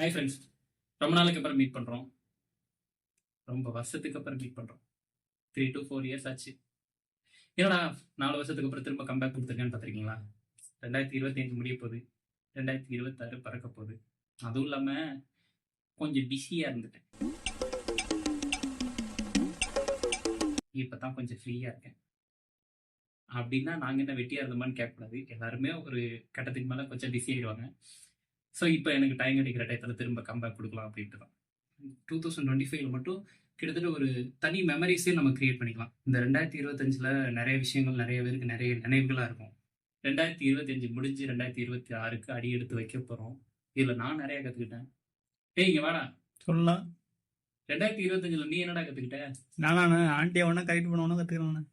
Hi friends, ரொம்ப நாளுக்கு அப்புறம் மீட் பண்ணுறோம். ரொம்ப வருஷத்துக்கு அப்புறம் மீட் பண்ணுறோம். 3 to 4 இயர்ஸ் ஆச்சு. என்னடா 4 வருஷத்துக்கு அப்புறம் திரும்ப கம்பேக் கொடுத்துருக்கேன்னு பார்த்துருக்கீங்களா? 2025 முடிய போகுது, 2026 பறக்க போகுது. அதுவும் இல்லாமல் கொஞ்சம் பிஸியாக இருந்துட்டேன். இப்போ தான் கொஞ்சம் ஃப்ரீயாக இருக்கேன். அப்படின்னா நாங்கள் என்ன வெட்டியாக இருந்தோமான்னு கேட்கக்கூடாது. எல்லாருமே ஒரு கட்டத்துக்கு மேலே கொஞ்சம் பிஸி ஆகிடுவாங்க. ஸோ இப்போ எனக்கு டைம் கிடைக்கிற டயத்தில் திரும்ப கம்பேக் கொடுக்கலாம் அப்படின்ட்டு தான். 2025 மட்டும் கிட்டத்தட்ட ஒரு தனி மெமரிஸே நம்ம கிரியேட் பண்ணிக்கலாம். இந்த 2025 நிறைய விஷயங்கள் நிறைய பேருக்கு நிறைய நினைவுகளாக இருக்கும். 2025 முடிஞ்சு 2026க்கு அடி எடுத்து வைக்க போகிறோம். இதில் நான் நிறைய கற்றுக்கிட்டேன். இங்கே வாடா சொல்லலாம். 2025 நீ என்னடா கற்றுக்கிட்ட? நானே ஆண்டியை ஒன்றா கரெக்ட் பண்ண ஒன்றா கற்றுக்கிறேன்.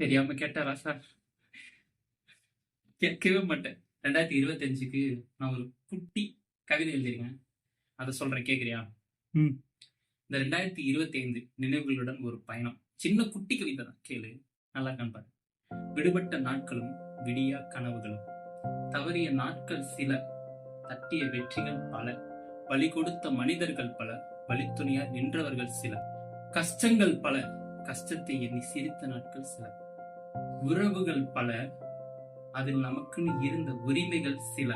தெரியாமல் கேட்டாரா சார்? கேட்கவே மாட்டேன். 2025க்கு நான் ஒரு குட்டி கவிதை எழுதிருக்கேன், அதை சொல்றேன், கேட்குறியா? இந்த 2025 நினைவுகளுடன் ஒரு பயணம். சின்ன குட்டி கவிதை தான், கேளு, நல்லா காண்பாரு. விடுபட்ட நாட்களும் விடியா கனவுகளும், தவறிய நாட்கள் சில, தட்டிய வெற்றிகள் பல, வழி கொடுத்த மனிதர்கள் பல, வழித்துணையா நின்றவர்கள் சில, கஷ்டங்கள் பல, கஷ்டத்தை எண்ணி சிரித்த நாட்கள் சில, உறவுகள் பல, அதில் நமக்குன்னு இருந்த உரிமைகள் சில,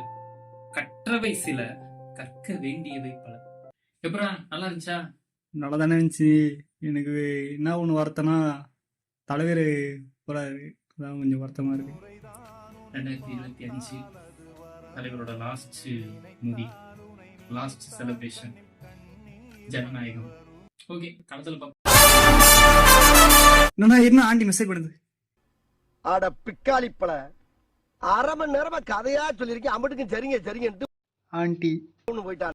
கற்றவை சில, கற்க வேண்டியவை பல. எப்படா நல்லா இருந்துச்சா? நல்லா தானே இருந்துச்சு. எனக்கு என்ன ஒன்று வருத்தம்னா தலைவர் போறாரு, அதான் கொஞ்சம் வருத்தமா இருக்கு. 2025 தலைவரோட லாஸ்ட் மூவி, லாஸ்ட் செலிப்ரேஷன், ஜனநாயகம். ஓகே, களத்தில் பார்ப்போம். என்ன ஆண்டி மெசேஜ் பண்ணுது? ஆட பிக்காளிப்பல, அரை மணி நேரமா கதையா சொல்லிருக்கேன். அம்பட்டுக்கும் சரிங்க சரிங்க ஆண்டி போயிட்டான்.